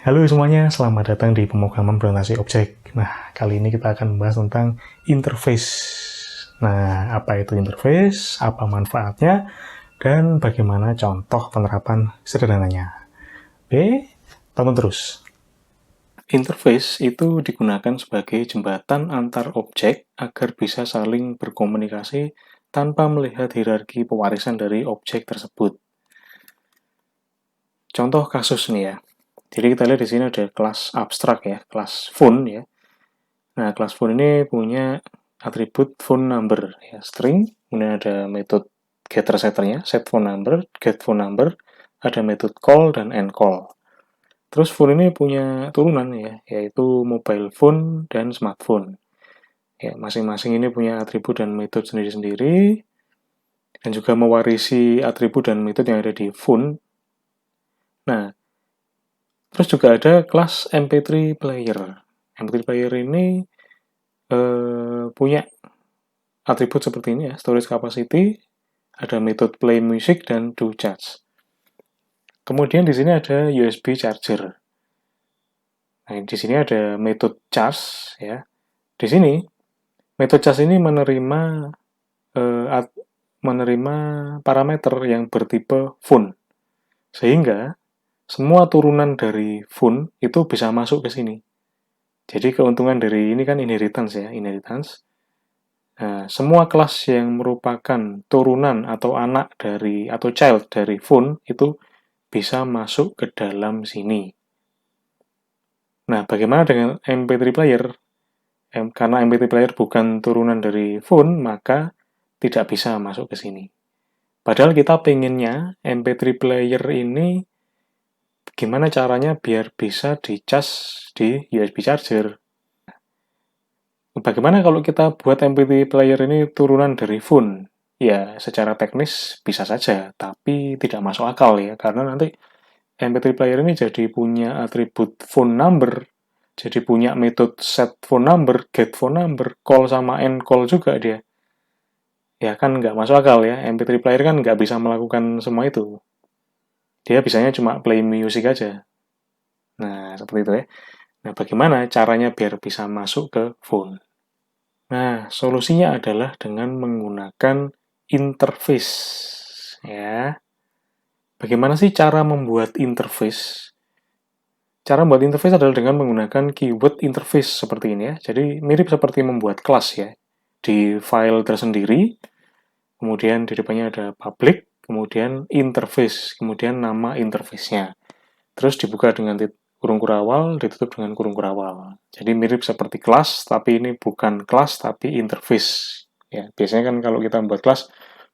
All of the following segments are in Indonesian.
Halo semuanya, selamat datang di pemrograman presentasi objek. Nah, kali ini kita akan membahas tentang interface. Nah, apa itu interface, apa manfaatnya, dan bagaimana contoh penerapan sederhananya. Oke, tonton terus. Interface itu digunakan sebagai jembatan antar objek agar bisa saling berkomunikasi tanpa melihat hierarki pewarisan dari objek tersebut. Contoh kasus nih ya. Jadi kita lihat di sini ada kelas abstrak ya, kelas phone ya. Nah, kelas phone ini punya atribut phone number ya, string, kemudian ada metode getter setternya, set phone number, get phone number, ada metode call dan end call. Terus phone ini punya turunan ya, yaitu mobile phone dan smartphone. Ya, masing-masing ini punya atribut dan metode sendiri-sendiri, dan juga mewarisi atribut dan metode yang ada di phone. Nah, terus juga ada kelas MP3 player. MP3 player ini punya atribut seperti ini ya, storage capacity, ada metode play music dan do charge. Kemudian di sini ada USB charger. Nah, di sini ada metode charge ya. Di sini metode charge ini menerima parameter yang bertipe phone. Sehingga semua turunan dari phone itu bisa masuk ke sini. Jadi keuntungan dari ini kan inheritance ya, inheritance. Nah, semua kelas yang merupakan turunan atau anak dari atau child dari phone itu bisa masuk ke dalam sini. Nah, bagaimana dengan MP3 player? Karena MP3 player bukan turunan dari phone, maka tidak bisa masuk ke sini. Padahal kita pengennya MP3 player ini gimana caranya biar bisa dicas di USB charger. Bagaimana kalau kita buat MP3 player ini turunan dari phone? Ya, secara teknis bisa saja, tapi tidak masuk akal ya, karena nanti MP3 player ini jadi punya atribut phone number, jadi punya metode set phone number, get phone number, call sama end call juga dia. Ya kan nggak masuk akal ya, MP3 player kan nggak bisa melakukan semua itu. Dia bisanya cuma play music aja. Nah, seperti itu ya. Nah, bagaimana caranya biar bisa masuk ke phone? Nah, solusinya adalah dengan menggunakan interface. Ya, bagaimana sih cara membuat interface? Cara membuat interface adalah dengan menggunakan keyword interface seperti ini ya. Jadi mirip seperti membuat kelas ya. Di file tersendiri, kemudian di depannya ada public, kemudian interface, kemudian nama interface-nya. Terus dibuka dengan kurung kurawal, ditutup dengan kurung kurawal. Jadi mirip seperti kelas, tapi ini bukan kelas, tapi interface. Ya, biasanya kan kalau kita membuat kelas,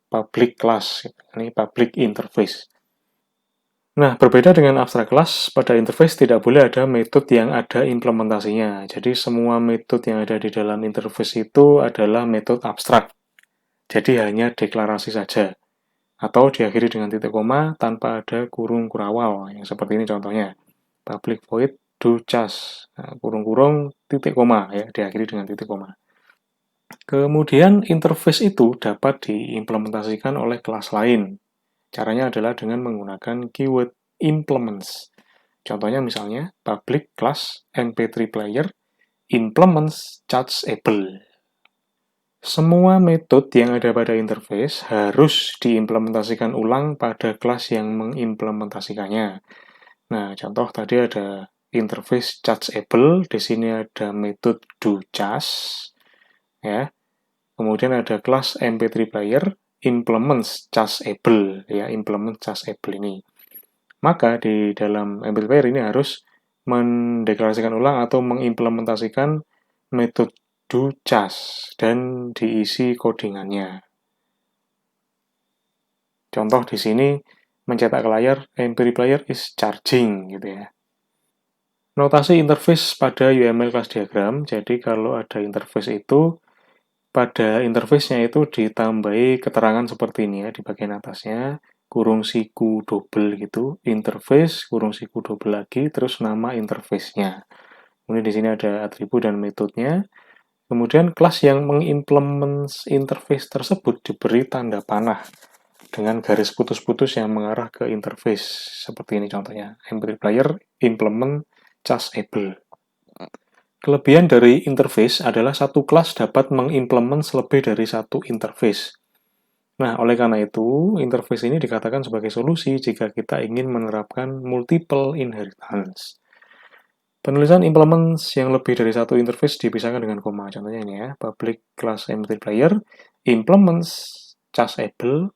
public class. Ini public interface. Nah, berbeda dengan abstrak class, pada interface tidak boleh ada metode yang ada implementasinya. Jadi semua metode yang ada di dalam interface itu adalah metode abstrak. Jadi hanya deklarasi saja. Atau diakhiri dengan titik koma tanpa ada kurung kurawal. Yang seperti ini contohnya. Public void do charge. Nah, kurung-kurung titik koma ya, diakhiri dengan titik koma. Kemudian interface itu dapat diimplementasikan oleh kelas lain. Caranya adalah dengan menggunakan keyword implements. Contohnya misalnya public class mp3 player implements chargeable. Semua metode yang ada pada interface harus diimplementasikan ulang pada kelas yang mengimplementasikannya. Nah, contoh tadi ada interface chargeable, di sini ada metode doCharge, ya. Kemudian ada kelas mp3 player implements chargeable, ya, implement chargeable ini. Maka di dalam mp3 player ini harus mendeklarasikan ulang atau mengimplementasikan metode doCharge dan diisi codingannya. Contoh di sini mencetak ke layar mp3 player is charging gitu ya. Notasi interface pada UML class diagram, jadi kalau ada interface itu, pada interface-nya itu ditambahi keterangan seperti ini ya, di bagian atasnya, kurung siku double gitu, interface, kurung siku double lagi, terus nama interface-nya. Kemudian di sini ada atribut dan metodenya. Kemudian kelas yang mengimplement interface tersebut diberi tanda panah dengan garis putus-putus yang mengarah ke interface. Seperti ini contohnya, mp3 player implement CHASable. Kelebihan dari interface adalah satu kelas dapat mengimplement lebih dari satu interface. Nah, oleh karena itu, interface ini dikatakan sebagai solusi jika kita ingin menerapkan multiple inheritance. Penulisan implements yang lebih dari satu interface dipisahkan dengan koma. Contohnya ini ya, public class MP3 player, implements CHASable,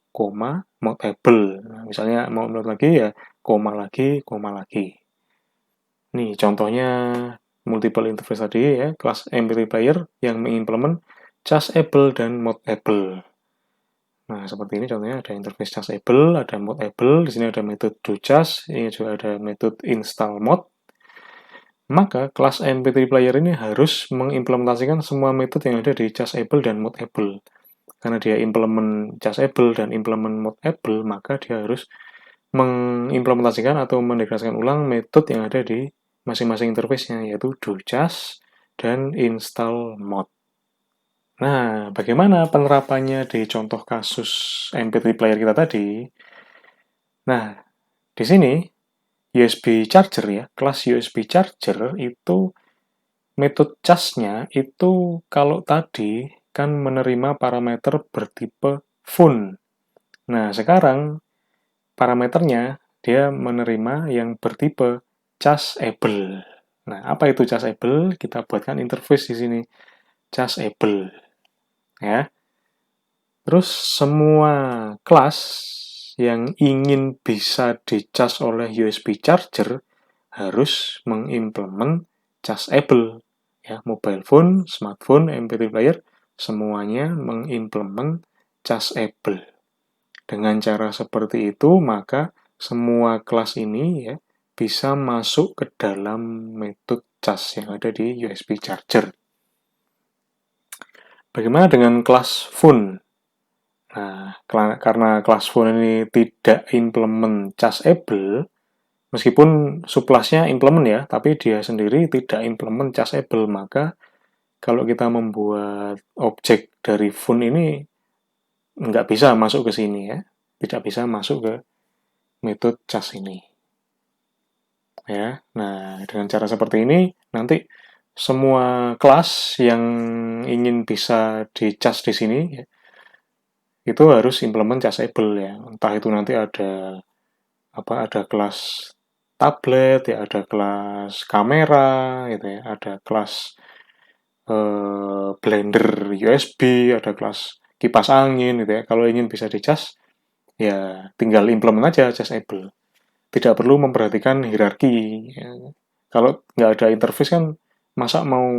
modable. Nah, misalnya mau menurut lagi ya, koma lagi, koma lagi. Nih, contohnya multiple interface tadi ya, kelas MP3 player yang mengimplement CHASable dan modable. Nah, seperti ini contohnya ada interface CHASable, ada modable, di sini ada metode doChas, ini juga ada metode install mod. Maka kelas MP3 player ini harus mengimplementasikan semua metode yang ada di CHASable dan modable. Karena dia implement CHASable dan implement modable, maka dia harus mengimplementasikan atau mendeklarasikan ulang metode yang ada di masing-masing interface-nya, yaitu doChas dan install mod. Nah, bagaimana penerapannya di contoh kasus MP3 player kita tadi? Nah, di sini USB charger ya, kelas USB charger itu metode cas-nya itu kalau tadi kan menerima parameter bertipe fun. Nah, sekarang parameternya dia menerima yang bertipe CHASable. Nah, apa itu CHASable? Kita buatkan interface di sini. CHASable. Ya. Terus semua kelas yang ingin bisa dicas oleh USB charger harus mengimplement CHASable. Ya, mobile phone, smartphone, MP3 player, semuanya mengimplement CHASable. Dengan cara seperti itu, maka semua kelas ini ya bisa masuk ke dalam metode cas yang ada di USB charger. Bagaimana dengan kelas phone? Nah, karena kelas phone ini tidak implement CHASable, meskipun subclass-nya implement ya, tapi dia sendiri tidak implement CHASable, maka kalau kita membuat objek dari phone ini nggak bisa masuk ke sini ya, tidak bisa masuk ke metode cas ini. Ya, nah dengan cara seperti ini nanti semua kelas yang ingin bisa dicas di sini ya, itu harus implement CHASable ya. Entah itu nanti ada ada kelas tablet ya, ada kelas kamera gitu ya, ada kelas blender USB, ada kelas kipas angin gitu ya. Kalau ingin bisa dicas ya tinggal implement aja CHASable. Tidak perlu memperhatikan hierarki. Ya. Kalau nggak ada interface kan masa mau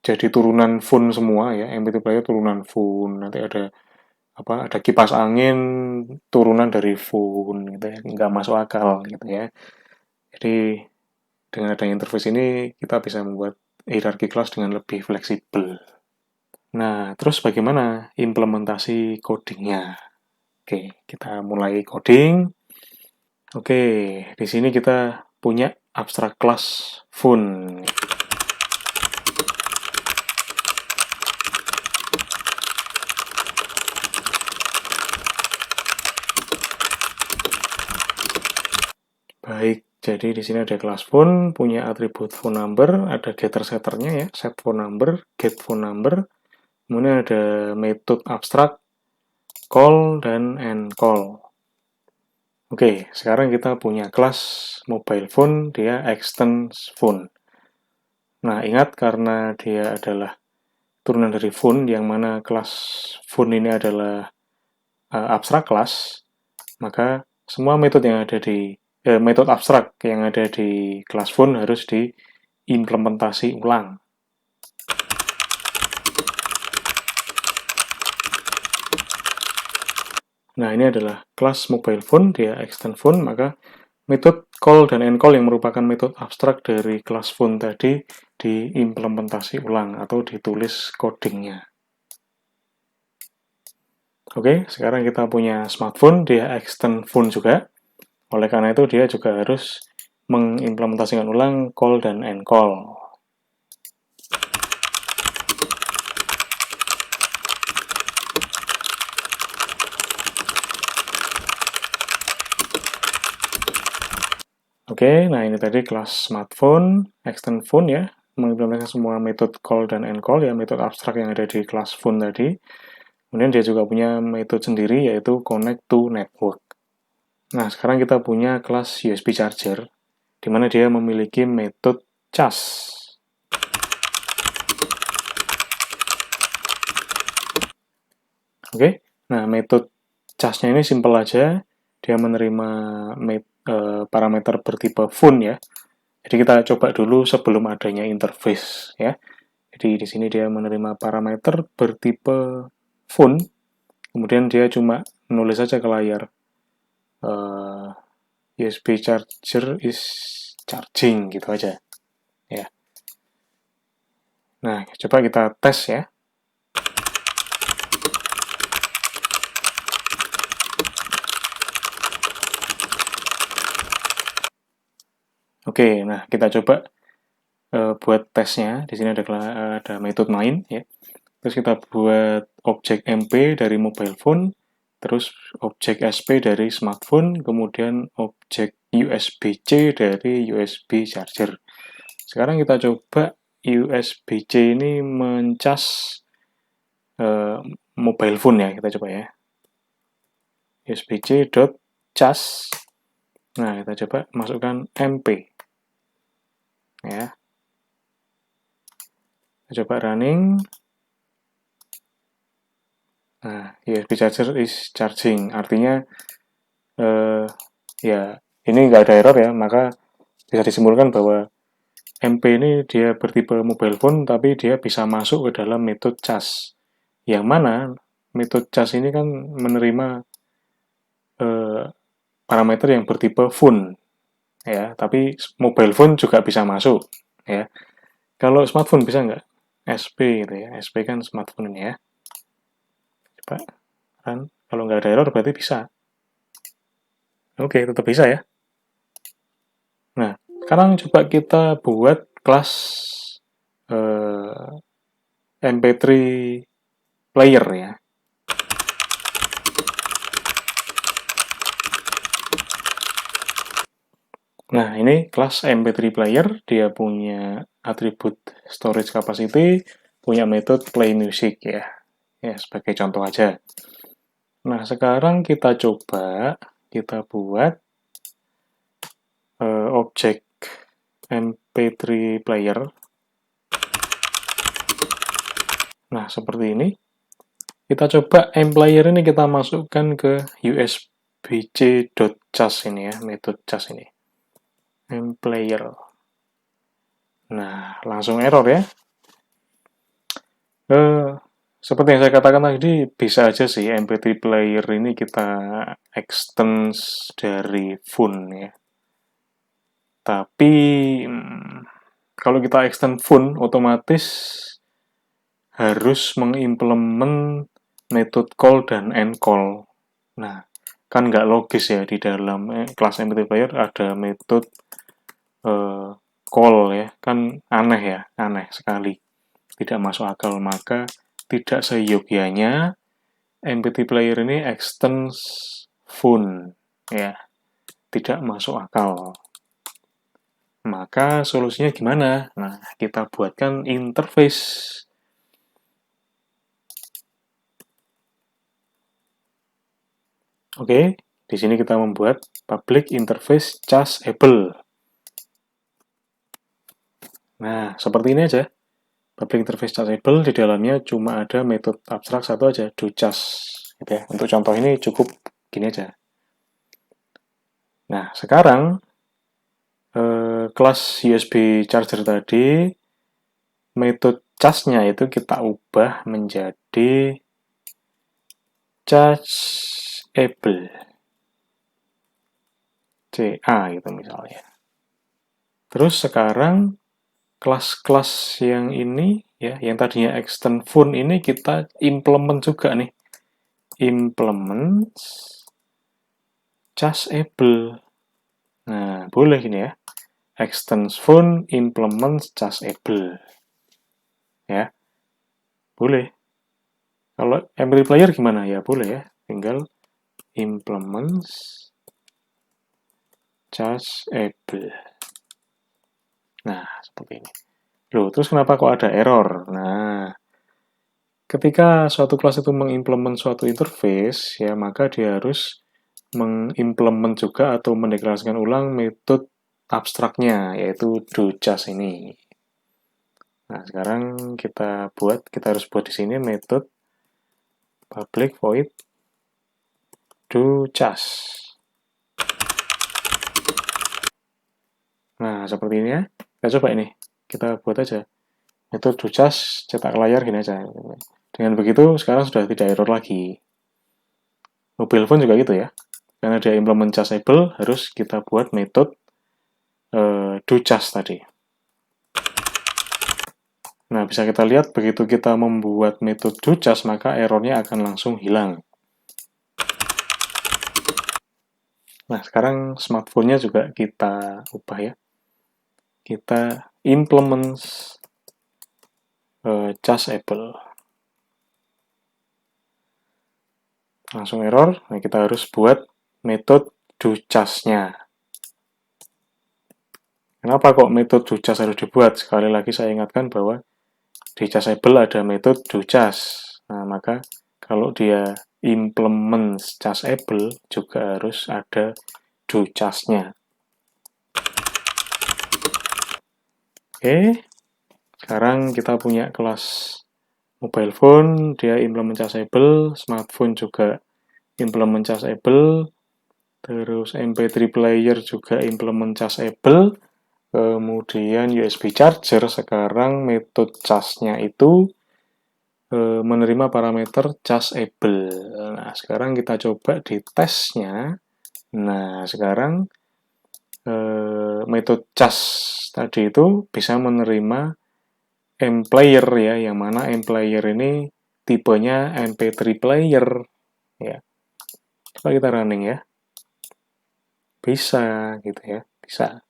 jadi turunan phone semua ya, MP3 player turunan phone, nanti ada ada kipas angin turunan dari phone gitu ya, nggak masuk akal gitu ya. Jadi dengan adanya interface ini kita bisa membuat hierarki kelas dengan lebih fleksibel. Nah, terus bagaimana implementasi codingnya? Oke, kita mulai coding. Oke, di sini kita punya abstrak kelas phone. Baik, jadi di sini ada kelas phone, punya atribut phone number, ada getter-setternya ya, set phone number, get phone number, kemudian ada metode abstrak, call, dan end call. Oke, sekarang kita punya kelas mobile phone, dia extends phone. Nah, ingat karena dia adalah turunan dari phone, yang mana kelas phone ini adalah abstrak kelas, maka semua metode yang ada di metode abstrak yang ada di kelas phone harus diimplementasi ulang. Nah, ini adalah kelas mobile phone, dia extend phone, maka metode call dan end call yang merupakan metode abstrak dari kelas phone tadi diimplementasi ulang atau ditulis codingnya. Oke, sekarang kita punya smartphone, dia extend phone juga. Oleh karena itu, dia juga harus mengimplementasikan ulang call dan end call. Oke, nah ini tadi kelas smartphone, extend phone ya, mengimplementasikan semua metode call dan encall ya, metode abstrak yang ada di kelas phone tadi. Kemudian dia juga punya metode sendiri yaitu connect to network. Nah, sekarang kita punya kelas USB charger, di mana dia memiliki metode cas. Oke, nah metode casnya ini simpel aja, dia menerima parameter bertipe phone ya. Jadi kita coba dulu sebelum adanya interface ya. Jadi di sini dia menerima parameter bertipe phone, kemudian dia cuma menulis saja ke layar USB charger is charging gitu aja ya. Nah, coba kita tes ya. Oke, nah kita coba buat tesnya. Di sini ada metode main ya. Terus kita buat objek MP dari mobile phone, terus objek SP dari smartphone, kemudian objek USB-C dari USB charger. Sekarang kita coba USB-C ini mencas mobile phone ya, kita coba ya. USB-C dot cas. Nah, kita coba masukkan MP. Ya. Kita coba running. Nah, USB charger is charging. Artinya ya ini nggak ada error ya, maka bisa disimpulkan bahwa MP ini dia bertipe mobile phone, tapi dia bisa masuk ke dalam metode cas. Yang mana metode cas ini kan menerima eh, parameter yang bertipe phone, ya. Tapi mobile phone juga bisa masuk, ya. Kalau smartphone bisa nggak? SP gitu ya. SP kan smartphone ini ya. Coba kan, kalau nggak ada error berarti bisa. Oke, tetap bisa ya. Nah, sekarang coba kita buat kelas MP3 player ya. Nah, ini kelas MP3 player, dia punya atribut storage capacity, punya metode play music ya. Ya, sebagai contoh aja. Nah, sekarang kita coba kita buat objek MP3 player. Nah, seperti ini. Kita coba mPlayer ini kita masukkan ke usbc.cas ini ya, metode cas ini. mPlayer. Nah, langsung error ya. Seperti yang saya katakan tadi, bisa aja sih MP3 player ini kita extend dari phone ya. Tapi kalau kita extend phone, otomatis harus mengimplement metode call dan end call. Nah, kan nggak logis ya di dalam kelas MP3 player ada metode call ya, kan aneh ya, aneh sekali. Tidak masuk akal, maka tidak seyogyanya MP3 player ini extends phone ya, tidak masuk akal. Maka solusinya gimana? Nah, kita buatkan interface. Oke, di sini kita membuat public interface chargeable. Nah, seperti ini aja. Public interface chargeable di dalamnya cuma ada metode abstrak satu aja, docharge. Gitu ya. Untuk contoh ini cukup gini aja. Nah, sekarang kelas USB charger tadi, metode charge-nya itu kita ubah menjadi chargeable. CA gitu misalnya. Terus sekarang kelas-kelas yang ini ya, yang tadinya extend phone ini kita implement juga nih. Implement chargeable. Nah, boleh ini ya. Extend phone implement chargeable. Ya, boleh. Kalau MP3 player gimana? Ya boleh ya. Tinggal implement chargeable. Nah, seperti ini. Loh, terus kenapa kok ada error? Nah, ketika suatu kelas itu mengimplement suatu interface, ya maka dia harus mengimplement juga atau mendeklarasikan ulang metode abstraknya, yaitu do_just ini. Nah, sekarang kita harus buat di sini metode public void do_just. Nah, seperti ini ya. Kita coba ini. Kita buat aja. Metode do_just cetak layar gini aja. Dengan begitu, sekarang sudah tidak error lagi. Mobile phone juga gitu ya. Karena dia implement chargeable, harus kita buat metode do_just tadi. Nah, bisa kita lihat begitu kita membuat metode do_just, maka errornya akan langsung hilang. Nah, sekarang smartphone-nya juga kita ubah ya. Kita implement chargeable. Langsung error. Nah, kita harus buat metode do_just-nya. Kenapa kok metode do_just harus dibuat? Sekali lagi saya ingatkan bahwa di chargeable ada metode do_just. Nah, maka kalau dia implement chargeable juga harus ada do_just-nya. Oke, sekarang kita punya kelas mobile phone, dia implement chargeable, smartphone juga implement chargeable, terus MP3 player juga implement chargeable, kemudian USB charger sekarang metode charge-nya itu menerima parameter chargeable. Nah, sekarang kita coba di tesnya. Nah, sekarang metode charge tadi itu bisa menerima mPlayer ya, yang mana mPlayer ini tipenya MP3 player ya. Coba kita running ya. Bisa gitu ya, bisa.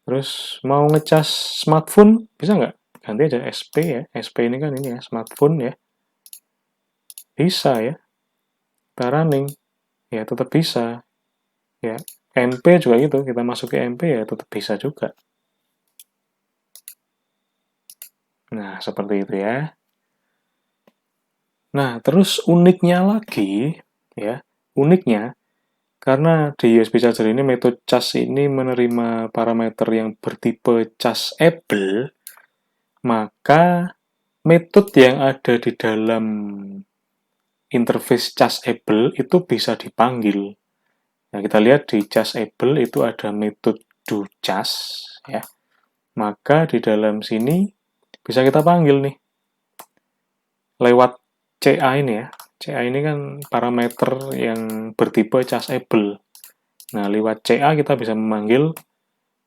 Terus mau ngecas smartphone bisa nggak? Ganti aja SP ya. SP ini kan ini ya, smartphone ya. Bisa ya. Kita running ya tetap bisa. Ya, MP juga gitu, kita masuk ke MP ya tetap bisa juga. Nah, seperti itu ya. Nah, terus uniknya lagi ya, uniknya karena di USB charger ini metode charge ini menerima parameter yang bertipe chargeable, maka metode yang ada di dalam interface chargeable itu bisa dipanggil. Nah, kita lihat di chargeable itu ada metode do_just ya. Maka di dalam sini bisa kita panggil nih lewat CA ini ya. CA ini kan parameter yang bertipe chargeable. Nah, lewat CA kita bisa memanggil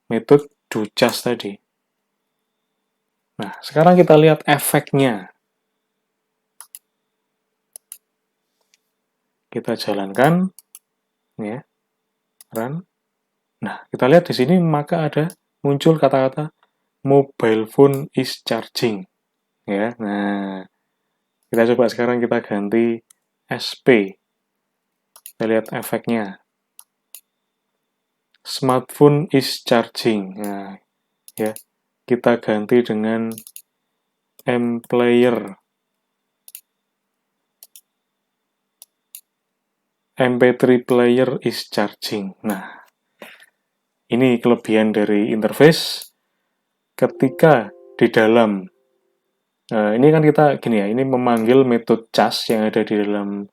metode do_just tadi. Nah, sekarang kita lihat efeknya. Kita jalankan, ya, run. Nah, kita lihat di sini maka ada muncul kata-kata mobile phone is charging. Ya, nah, kita coba sekarang kita ganti SP. Kita lihat efeknya. Smartphone is charging. Nah, ya, kita ganti dengan mPlayer. MP3 player is charging. Nah, ini kelebihan dari interface ketika di dalam ini kan kita gini ya, ini memanggil metode charge yang ada di dalam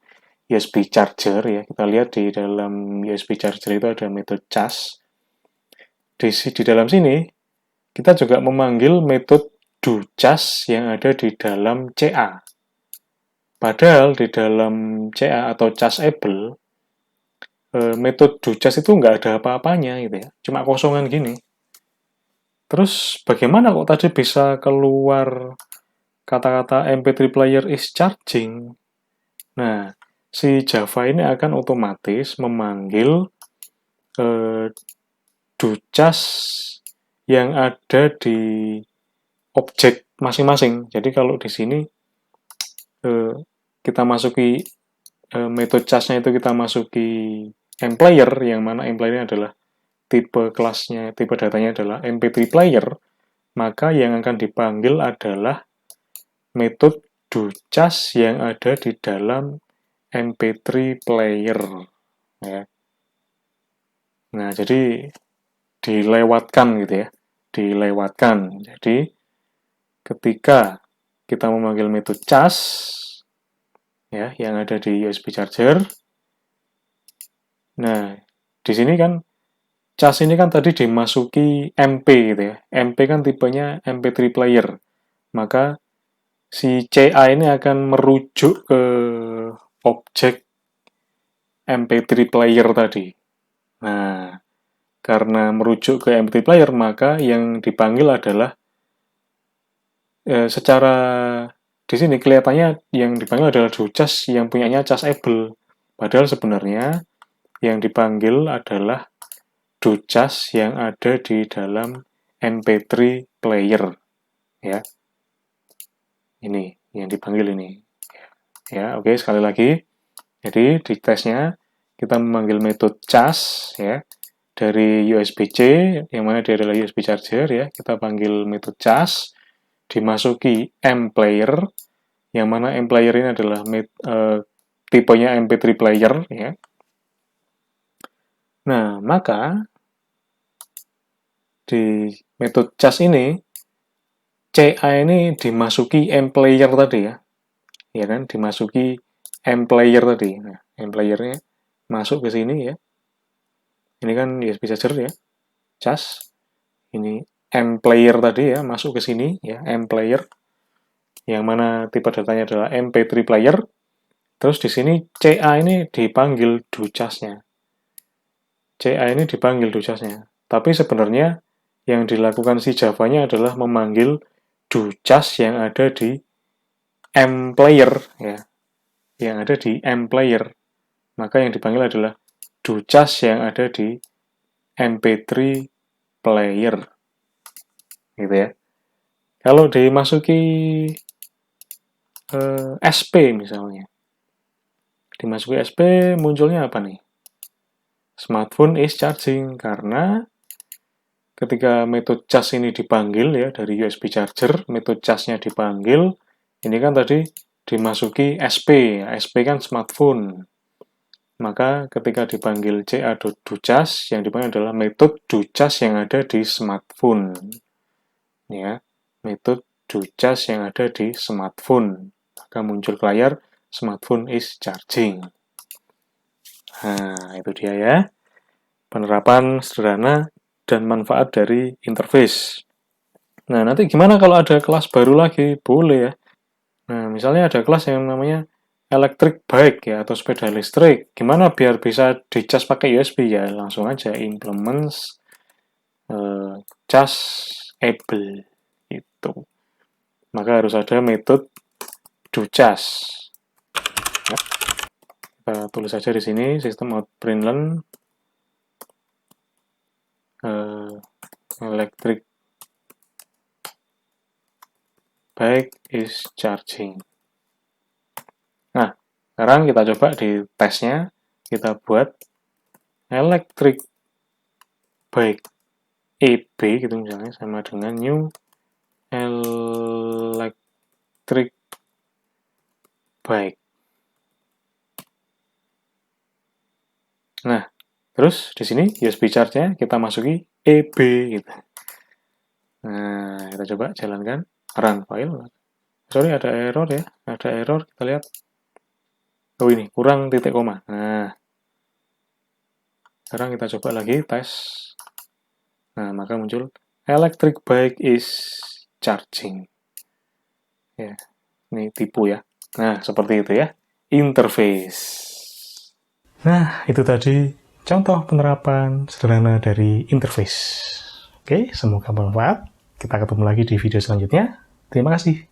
USB charger ya. Kita lihat di dalam USB charger itu ada metode charge. Di dalam sini kita juga memanggil metode do_just yang ada di dalam CA. Padahal di dalam CA atau chargeable metode do_just itu nggak ada apa-apanya gitu ya, cuma kosongan gini. Terus bagaimana kok tadi bisa keluar kata-kata MP3 player is charging? Nah, si Java ini akan otomatis memanggil do_just yang ada di objek masing-masing. Jadi kalau di sini kita masuki metode charge-nya itu kita masuki mPlayer, yang mana mPlayer ini adalah tipe kelasnya, tipe datanya adalah MP3 player, maka yang akan dipanggil adalah metode docas yang ada di dalam MP3 player. Ya. Nah, jadi dilewatkan gitu ya. Dilewatkan. Jadi, ketika kita memanggil metode cas, ya, yang ada di USB charger, nah, di sini kan cas ini kan tadi dimasuki MP gitu ya. MP kan tipenya MP3 player. Maka si CA ini akan merujuk ke objek MP3 player tadi. Nah, karena merujuk ke MP3 player, maka yang dipanggil adalah secara di sini kelihatannya yang dipanggil adalah docas yang punyanya Chasable. Padahal sebenarnya yang dipanggil adalah docas yang ada di dalam MP3 player. Ya. Ini yang dipanggil ini. Ya, oke, sekali lagi. Jadi di tesnya kita memanggil metode cas ya dari USB-C yang mana dia adalah USB charger ya. Kita panggil metode cas, dimasuki M player yang mana M player ini adalah tipenya MP3 player ya. Nah, maka di metode cas ini CA ini dimasuki M player tadi ya. Ya kan, dimasuki M player tadi. Nah, M playernya masuk ke sini ya. Ini kan USB charger ya, cas. Ini M player tadi ya, masuk ke sini ya, M player. Yang mana tipe datanya adalah MP3 player. Terus di sini CA ini dipanggil docasnya. CA ini dipanggil docasnya. Tapi sebenarnya yang dilakukan si Java-nya adalah memanggil docas yang ada di M player ya. Yang ada di M player. Maka yang dipanggil adalah docas yang ada di MP3 player. Gitu ya. Kalau dimasuki SP misalnya. Dimasuki SP munculnya apa nih? Smartphone is charging karena ketika metode cas ini dipanggil ya dari USB charger, metode casnya dipanggil, ini kan tadi dimasuki SP, SP kan smartphone. Maka ketika dipanggil CA.docas, yang dipanggil adalah metode docas yang ada di smartphone. Ya, metode docas yang ada di smartphone. Maka muncul ke layar, smartphone is charging. Nah, itu dia ya. Penerapan sederhana dan manfaat dari interface. Nah, nanti gimana kalau ada kelas baru lagi? Boleh ya. Nah, misalnya ada kelas yang namanya electric bike ya atau sepeda listrik. Gimana biar bisa dicas pakai USB ya? Langsung aja implements Chasable itu. Maka harus ada metode docas. Ya. Kita tulis saja di sini sistem out println electric bike is charging. Nah, sekarang kita coba di tesnya, kita buat electric bike EB gitu misalnya, sama dengan new electric bike. Nah, terus di sini USB charge-nya kita masuki EB gitu. Nah, kita coba jalankan, run file. Sorry, ada error ya, ada error, kita lihat. Oh ini, kurang titik koma. Nah, sekarang kita coba lagi tes. Nah, maka muncul electric bike is charging. Ya, ini tipu ya. Nah, seperti itu ya, interface. Nah, itu tadi contoh penerapan sederhana dari interface. Oke, semoga bermanfaat. Kita ketemu lagi di video selanjutnya. Terima kasih.